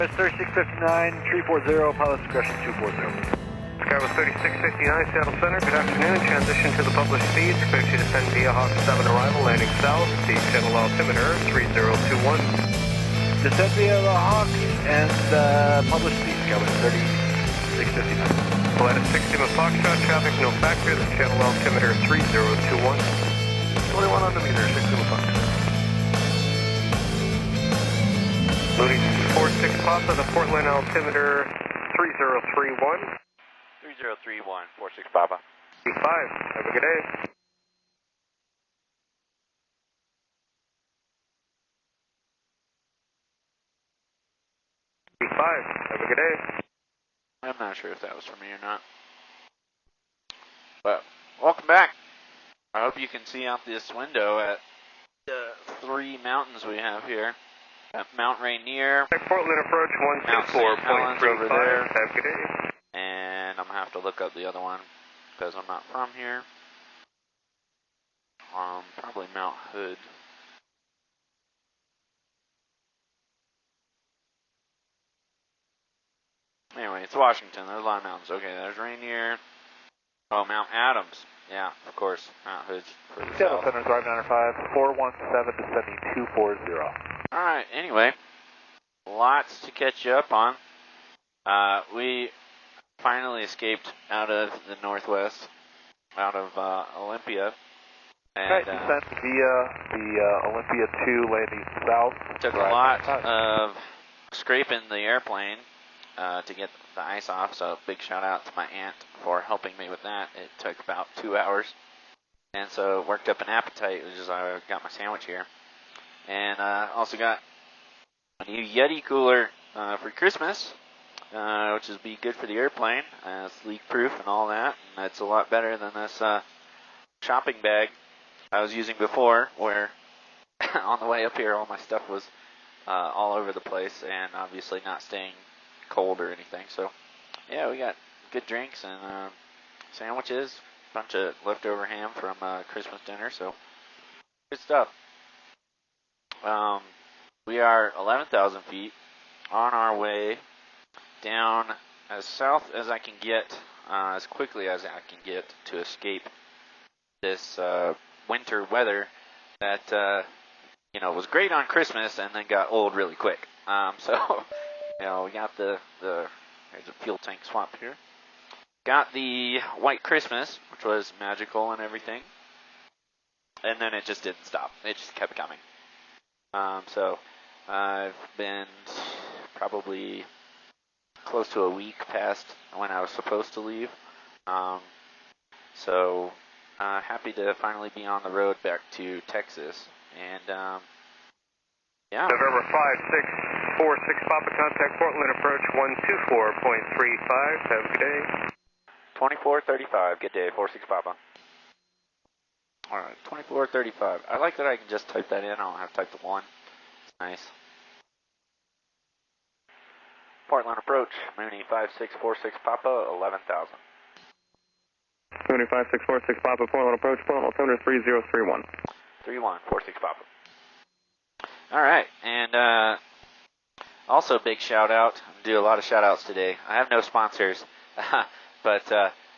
It's 3659, 340, pilot discretion 240. Sky was 3659, Seattle Center. Good afternoon. Transition to the published speeds. Clear to descend via Hawk 7 arrival, landing south. The channel altimeter 3021. Descend via the Hawk and published speed. Sky was 3659. Flight at 60 Foxtrot, traffic no factor. The channel altimeter 3021. 21 on the meter, 60 Foxtrot. Mooney 46 Papa, the Portland altimeter 3031. 3031, 46 Papa. B5, have a good day. B5, have a good day. I'm not sure if that was for me or not. But, welcome back. I hope you can see out this window at the three mountains we have here. Mount Rainier, Portland approach Mount St. Helens over there, have a good day. and I'm going to have to look up the other one because I'm not from here. Probably Mount Hood. Anyway, it's Washington. There's a lot of mountains. Okay, there's Rainier. Oh, Mount Adams. Yeah, of course. Mount Hood's for the Seattle south. Center, drive 905, 417, descending 240. Alright, anyway. Lots to catch you up on. We finally escaped out of the Northwest, out of Olympia. And descent via the Olympia 2, landing south. took a lot of scraping the airplane to get the ice off, so big shout out to my aunt for helping me with that. It took about 2 hours, and so worked up an appetite, which is I got my sandwich here. And also got a new Yeti cooler for Christmas, which is be good for the airplane. It's leak proof and all that, and it's a lot better than this shopping bag I was using before, where on the way up here all my stuff was all over the place and obviously not staying cold or anything. So yeah, we got good drinks and sandwiches, a bunch of leftover ham from Christmas dinner, so good stuff. We are 11,000 feet on our way down as south as I can get, as quickly as I can get to escape this winter weather that was great on Christmas and then got old really quick. So we got there's a fuel tank swap here. Got the White Christmas, which was magical and everything, and then it just didn't stop. It just kept coming. So I've been probably close to a week past when I was supposed to leave. So happy to finally be on the road back to Texas. And yeah. November 5646 Papa, contact Portland approach 124.35. Have a good day. 2435, good day, 46 Papa. Alright, 2435. I like that I can just type that in. I don't have to type the 1. It's nice. Portland approach, Mooney 5646 Papa, 11,000. Mooney 5646 Papa, Portland approach, Portland altimeter 3031. 3146 Papa. Alright, and also big shout out. I'm do a lot of shout outs today. I have no sponsors, but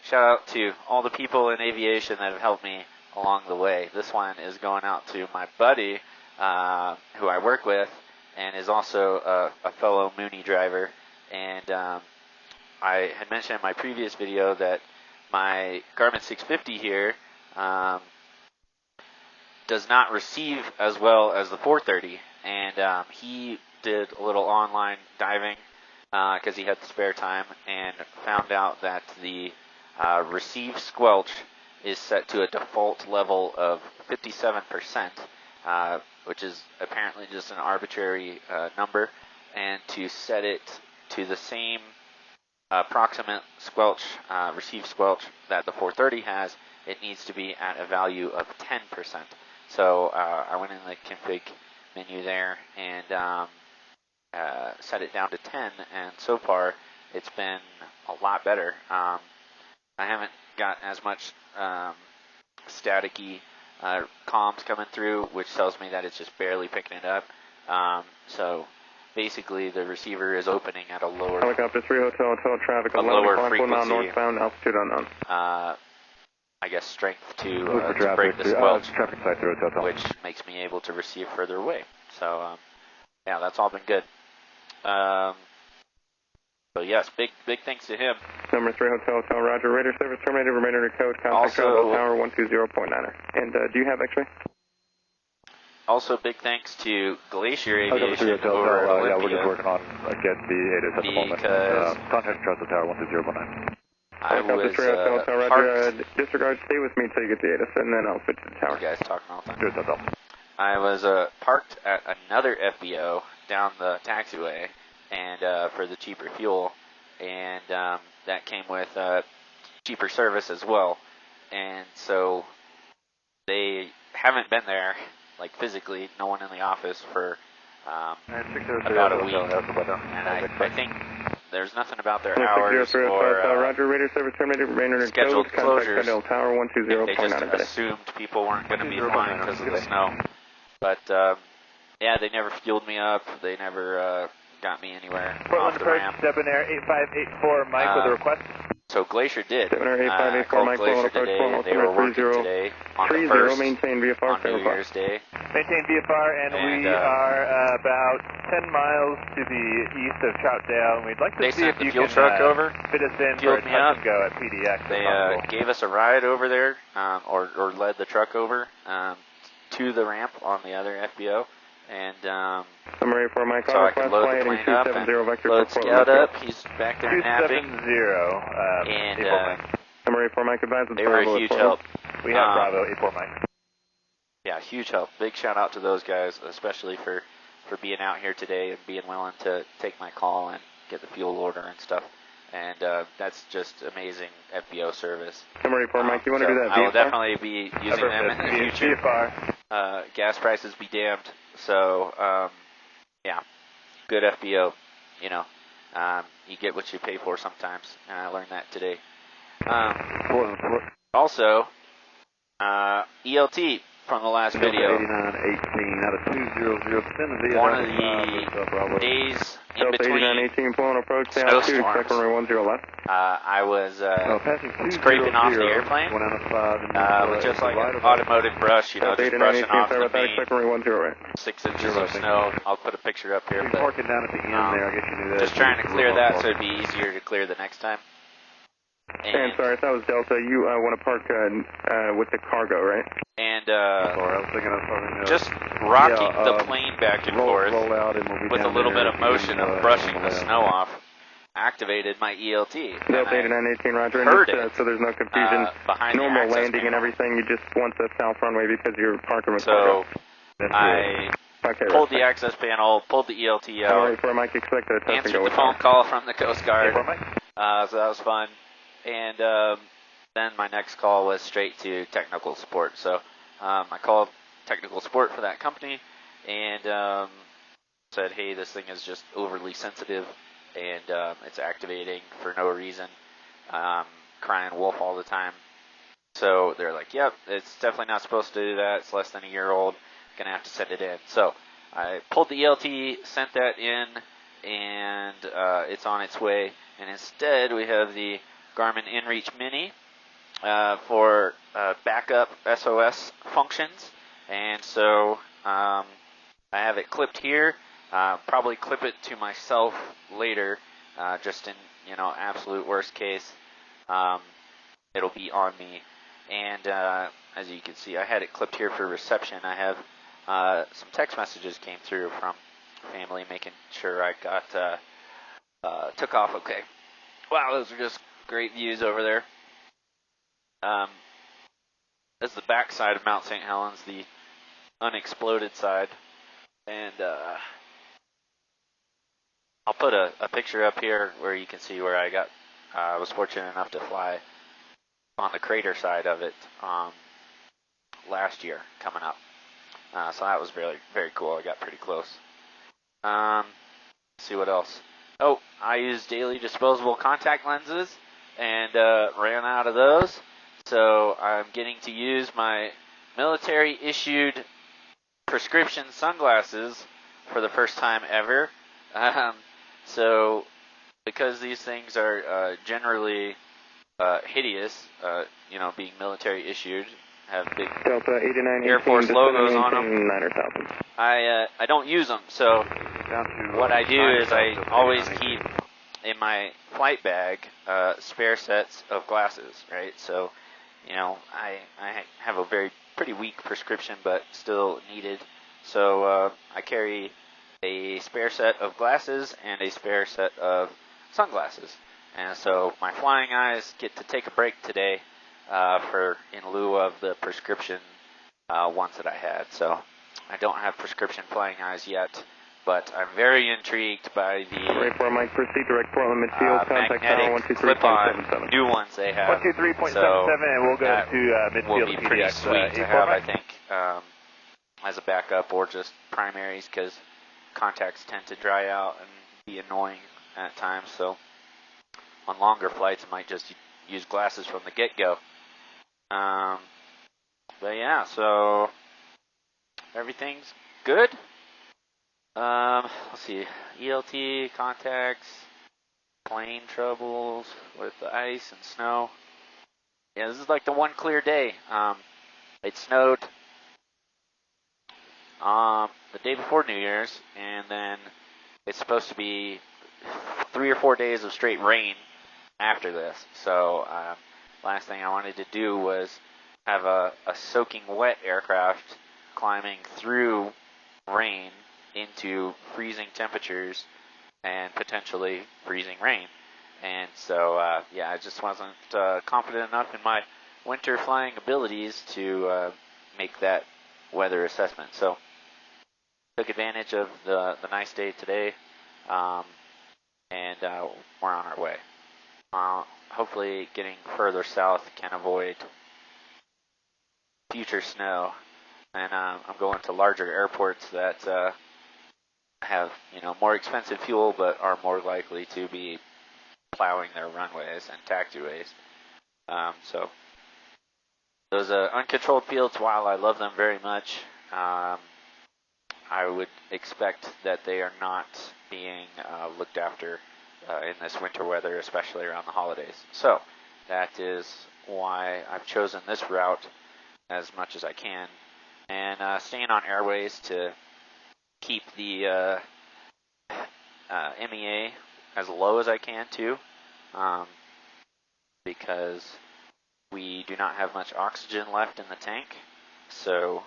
shout out to all the people in aviation that have helped me along the way. This one is going out to my buddy who I work with and is also a fellow Mooney driver. And I had mentioned in my previous video that my Garmin 650 here does not receive as well as the 430, and he did a little online diving because he had the spare time and found out that the receive squelch is set to a default level of 57%, which is apparently just an arbitrary number, and to set it to the same approximate squelch, receive squelch that the 430 has, it needs to be at a value of 10%. So I went in the config menu there and set it down to 10, and so far it's been a lot better. I haven't got as much staticky comms coming through, which tells me that it's just barely picking it up. So basically the receiver is opening at a lower Helicopter 3 Hotel, Hotel traffic, a 11 lower climb 1 mile frequency, northbound, altitude unknown. I guess strength to traffic, break the squelch, traffic side 3 Hotel. which makes me able to receive further away. So, yeah, that's all been good. So yes, big thanks to him. Number 3 Hotel, Hotel, Roger. Radar service terminated. Remainder of code. Contact Also, Tower 120.9. And do you have X-ray? Also, big thanks to Glacier Aviation Hotel, over at yeah, we're Olympia, just working on get the ATIS at the moment. because Contact Trust Tower 120.9. I was 3 Hotel, Hotel, Roger. parked. Disregard. Stay with me until you get the ATIS, and then I'll switch to the tower. You guys talking all the time. Good, Hotel. I was parked at another FBO down the taxiway, and for the cheaper fuel, and that came with cheaper service as well. And so they haven't been there, like physically, no one in the office for about a week. And I think there's nothing about their hours or Roger. Radar service terminated. Remainder of scheduled code. Contact closures. Tower They just 120.9. assumed people weren't going to be flying because of the snow. But yeah, they never fueled me up. They never got me anywhere off Portland the approach, ramp. Debonair 8584, Mike with a request. So Glacier did. Debonair I 8584, called Mike, Glacier Portland approach, today. Portland They were working 30, today on the 30, 1st, maintain VFR, on New Year's Day. Maintain VFR, and we are about 10 miles to the east of Troutdale, and we'd like to They see if sent the you fuel can truck over, fit us in for a fueled me touch up. and go at PDX. They if possible. gave us a ride over there, or led the truck over to the ramp on the other FBO. And Summary for Mike, so I could load the plane up and load Scout up. He's back there napping. 270, And Summary for Mike, advise. they were a huge help. we have Bravo 84 Mike. Yeah, huge help. Big shout out to those guys, especially for being out here today and being willing to take my call and get the fuel order and stuff. And that's just amazing FBO service. Summary for Mike, you want to do that I will VFR? definitely be using them in the future. VFR. Gas prices be damned. So, yeah, good FBO. You know, you get what you pay for sometimes, and I learned that today. Also, ELT from the last video. 8918 out of 200. One of the days in Delta between 8918, Pulling approach, altitude, snowstorms, expect runway 10 left. I was scraping off the airplane with just like an automotive brush, you know, Delta just brushing 8918, off sorry the about that, expect runway 10 right. 6 inches of snow. I'll put a picture up here. But, Parking down at the end there, I guess you knew that. just trying to clear that so it'd be easier to clear the next time. And sorry, if that was Delta, you want to park with the cargo, right? And Sorry, I was thinking of just rocking the plane back and forth roll out and we'll be with a down little there bit of motion and, of brushing the roll out. snow off, activated my ELT. And Delta I 8918, Roger. And heard just, it, so there's no confusion, behind the normal access landing and panel. everything, you just want the south runway because you're parking with cargo. So I pulled the access panel, pulled the ELT out, Alright, for Mike, expect the touch and answered go the with phone call from the Coast Guard. Mike. So that was fun. And then my next call was straight to technical support. So I called technical support for that company and said, hey, this thing is just overly sensitive and it's activating for no reason, crying wolf all the time. So they're like, yep, it's definitely not supposed to do that. It's less than a year old. Going to have to send it in. So I pulled the ELT, sent that in, and it's on its way. And instead, we have the Garmin InReach Mini for backup SOS functions. And so I have it clipped here. Probably clip it to myself later, just in, you know, absolute worst case. It'll be on me. And as you can see, I had it clipped here for reception. I have some text messages came through from family making sure I got took off okay. Wow, those are just great views over there. This is the back side of Mount St. Helens, the unexploded side. And I'll put a picture up here where you can see where I was fortunate enough to fly on the crater side of it last year coming up. So that was really very cool. I got pretty close. Let's see what else. Oh, I use daily disposable contact lenses and ran out of those. So I'm getting to use my military issued prescription sunglasses for the first time ever. So, because these things are generally hideous, being military issued, have big Delta 89, Air Force logos on them. 9,000. I don't use them, so what I do is I always keep in my flight bag spare sets of glasses, right? So, I have a pretty weak prescription, but still needed. So I carry a spare set of glasses and a spare set of sunglasses. And so my flying eyes get to take a break today in lieu of the prescription ones that I had. So I don't have prescription flying eyes yet, but I'm very intrigued by the 44 Mike, proceed direct Portland midfield, contact tower magnetic clip-on new ones they have. 123.77, So and we'll go that to midfield. will be pretty PDX, sweet to have, I think, as a backup or just primaries, because contacts tend to dry out and be annoying at times. So on longer flights, I might just use glasses from the get-go. But yeah, so everything's good. Let's see, ELT, contacts, plane troubles with the ice and snow. Yeah, this is like the one clear day. It snowed the day before New Year's, and then it's supposed to be 3 or 4 days of straight rain after this. So last thing I wanted to do was have a soaking wet aircraft climbing through rain into freezing temperatures and potentially freezing rain. And so, I just wasn't confident enough in my winter flying abilities to make that weather assessment. So, took advantage of the nice day today, and we're on our way. Hopefully, getting further south can avoid future snow. And I'm going to larger airports that have more expensive fuel, but are more likely to be plowing their runways and taxiways. So those uncontrolled fields, while I love them very much, I would expect that they are not being looked after in this winter weather, especially around the holidays. So that is why I've chosen this route as much as I can, and staying on airways to keep the MEA as low as I can too, because we do not have much oxygen left in the tank, so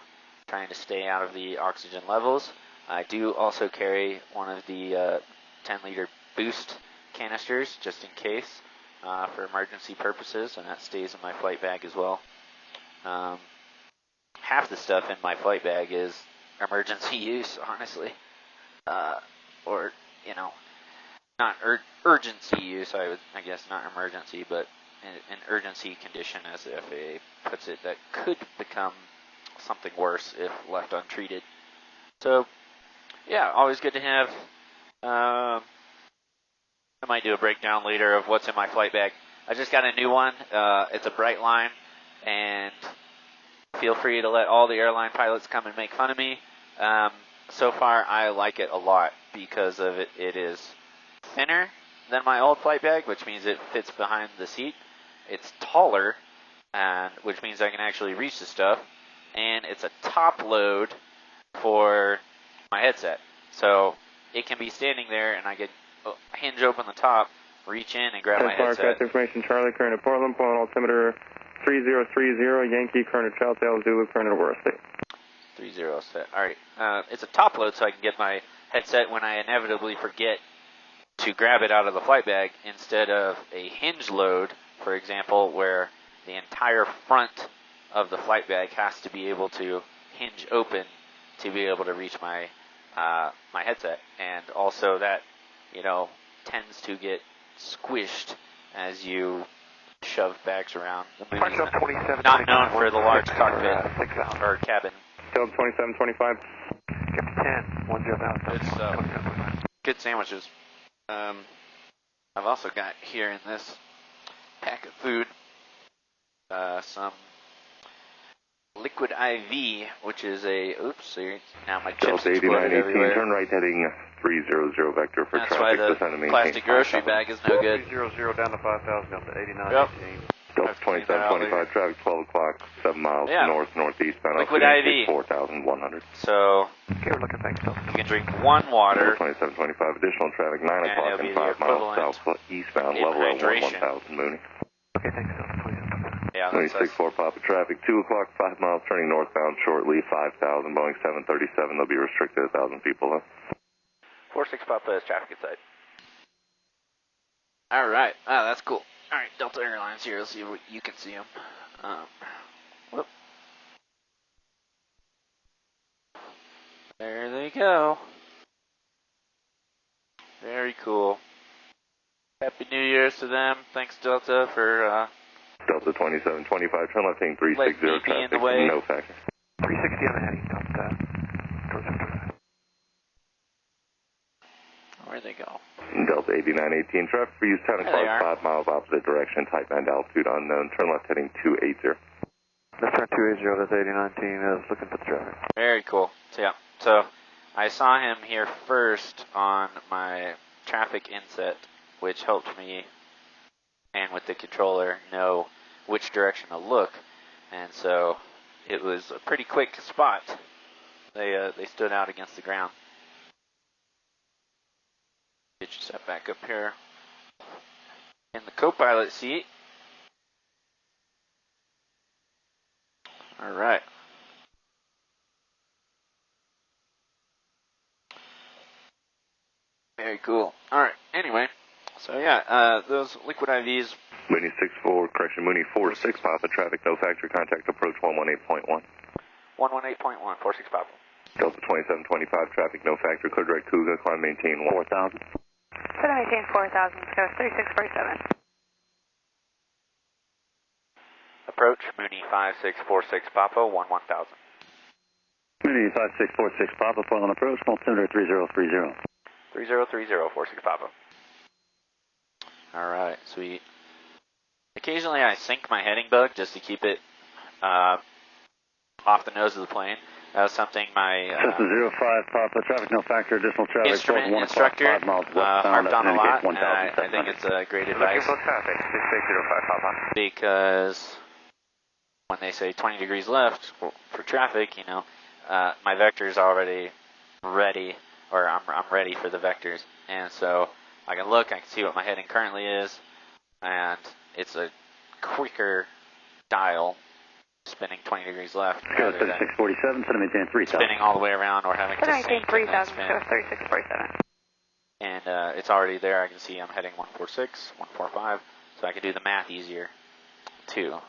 trying to stay out of the oxygen levels. I do also carry one of the 10-liter boost canisters just in case for emergency purposes, and that stays in my flight bag as well. Half the stuff in my flight bag is emergency use, honestly, or not urgency use. I guess not emergency, but an urgency condition, as the FAA puts it, that could become something worse if left untreated. So, yeah, always good to have. I might do a breakdown later of what's in my flight bag. I just got a new one. It's a bright line, and feel free to let all the airline pilots come and make fun of me. So far, I like it a lot because of it. It is thinner than my old flight bag, which means it fits behind the seat. It's taller, which means I can actually reach the stuff. And it's a top load for my headset. So it can be standing there, and I can hinge open the top, reach in, and grab my headset. Information, Charlie, current at Portland, altimeter 3030, Yankee, current at Troutdale, Zulu, current at Aurora State. 30 set. All right. It's a top load, so I can get my headset when I inevitably forget to grab it out of the flight bag, instead of a hinge load, for example, where the entire front of the flight bag has to be able to hinge open to be able to reach my my headset. And also that, tends to get squished as you shove bags around. The Mooney's not known for the large cockpit or cabin. Delta 2725. 10, It's good sandwiches. I've also got here in this pack of food some Liquid IV, which is a, oops, now my chips Delta exploded 8918, everywhere. turn right heading 300 vector for That's traffic. why the descend and maintain plastic grocery 5,000. bag is no good. 300 down to 5,000, Delta 8918. Yep. Delta I've seen that 2725, traffic 12 o'clock, 7 miles Yeah. northeast bound. Liquid IV. 4,100. So, Okay, we're looking, thanks, Delta. you can drink one water, Delta 2725, additional traffic 9 And o'clock it'll be and the 5 miles equivalent southeastbound, in level at hydration. 1000 Mooney. Okay, thanks, Delta 27. yeah, Mooney that's us. 64 Papa traffic, 2 o'clock, 5 miles turning northbound shortly, 5,000, Boeing 737, they'll be restricted 1,000 people. 46 Papa is traffic inside. Alright, that's cool. Alright, Delta Airlines here, let's see if you can see them. Whoop. There they go. Very cool. Happy New Year's to them. Thanks, Delta, for Delta 2725, turn left heading 360, Let me be in traffic, the way. no factor. 360 on the heading, Delta. Towards the where'd they go? Delta 8918, traffic for use 10 There they are. o'clock, 5 miles opposite direction, type band altitude unknown, turn left heading 280. Left turn 280, Delta 8019 is looking for the traffic. Very cool. So yeah, so I saw him here first on my traffic inset, which helped me and with the controller know which direction to look, and so it was a pretty quick spot. They stood out against the ground. Get you set back up here in the co-pilot seat. All right. Very cool. All right. Anyway, so yeah, those liquid IVs. Mooney 64, correction, Mooney 46, Papa, traffic, no factory contact, approach 118.1. 118.1, 46 Papa. Delta 2725, traffic, no factory, clear direct Cougar, climb maintain 4,000. Climb maintain 4,000, go 3647. Approach Mooney 5646 Papa, 11000. Mooney 5646 Papa, full on approach, altimeter 3030. 3030, 46 Papa. All right, sweet. Occasionally I sync my heading bug just to keep it off the nose of the plane. That was something my Cessna 05 Papa, traffic no factor, additional traffic. instrument 1 instructor 5 miles westbound, harped on a lot, and 1,700. I think it's a great advice Looking for traffic, 6605 Papa. because when they say 20 degrees left for traffic, you know, my vector's already ready, or I'm ready for the vectors, and so I can look, I can see what my heading currently is, and it's a quicker dial spinning 20 degrees left Go rather than 3647, center maintain 3,000. spinning all the way around or having to Climb sync maintain and then 3,000, spin. go 3647. And it's already there. I can see I'm heading 146, 145, so I can do the math easier too,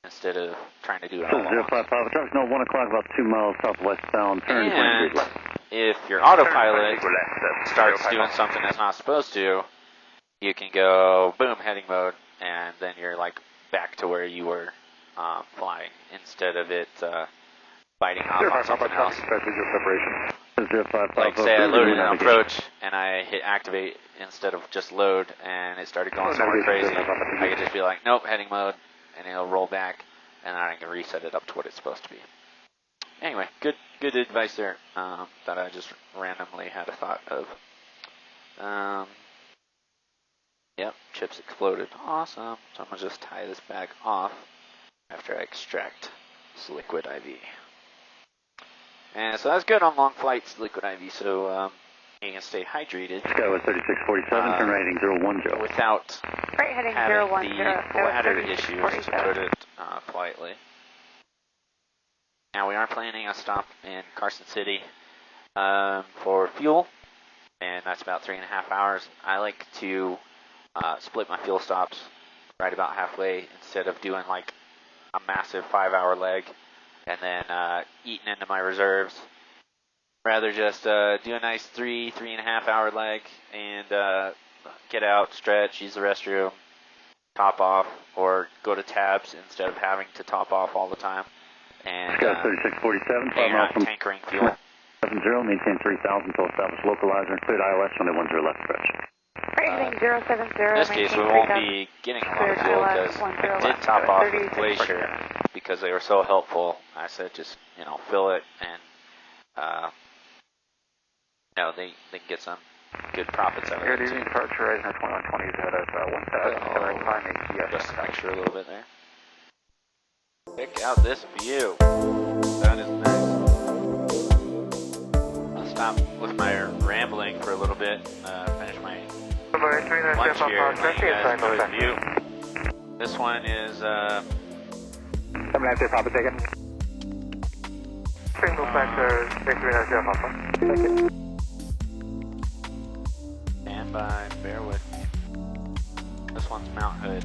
instead of trying to do it all at Cessna once. 05 Papa, traffic no 1 o'clock, about 2 miles southwestbound, turn 20 And degrees left. if your autopilot Turn 20 left, starts 05 doing Papa. something that's not supposed to, you can go boom heading mode, and then you're like back to where you were flying instead of it biting off on something else. separation. Cessna 05 Papa, Like say I Boolean loaded an navigation. approach and I hit activate instead of just load, and it started going somewhere crazy. I could just be like, nope, heading mode, and it'll roll back, and then I can reset it up to what it's supposed to be. Anyway, good advice there that I just randomly had a thought of. Yep, chips exploded. Awesome. So I'm going to just tie this bag off after I extract this liquid IV. And so that's good on long flights, liquid IV, so you can stay hydrated Skyway 3647, turn right heading 010. without Right heading having 010, the go bladder issues, to 3647. put it politely. Now we are planning a stop in Carson City for fuel, and that's about 3.5 hours. I like to split my fuel stops right about halfway instead of doing like a massive 5-hour leg and then eating into my reserves. Rather just do a nice 3.5 hour leg and get out, stretch, use the restroom, top off, or go to tabs instead of having to top off all the time. And Sky 3647, 5 you're miles not from tankering fuel. 70, maintain 3,000 until established localizer and cleared ILS on the 10 left stretch. Right heading 070, In this case, we maintain won't 3,000. be getting a lot of Cleared fuel ILS because 10 I did left, top go off with 3647. Glacier because they were so helpful, I said just, fill it and, they can get some good profits out of it. Good evening, departure, Eisner 2120 is out of 1,000, climb yes. Just extra a little bit there. Check out this view. That is nice. I'll stop with my rambling for a little bit, finish my lunch here, and let you guys enjoy the view. This one is, 790 Papa taken. Single factor, 6390 Papa. Thank you. Stand by, bear with me. This one's Mount Hood.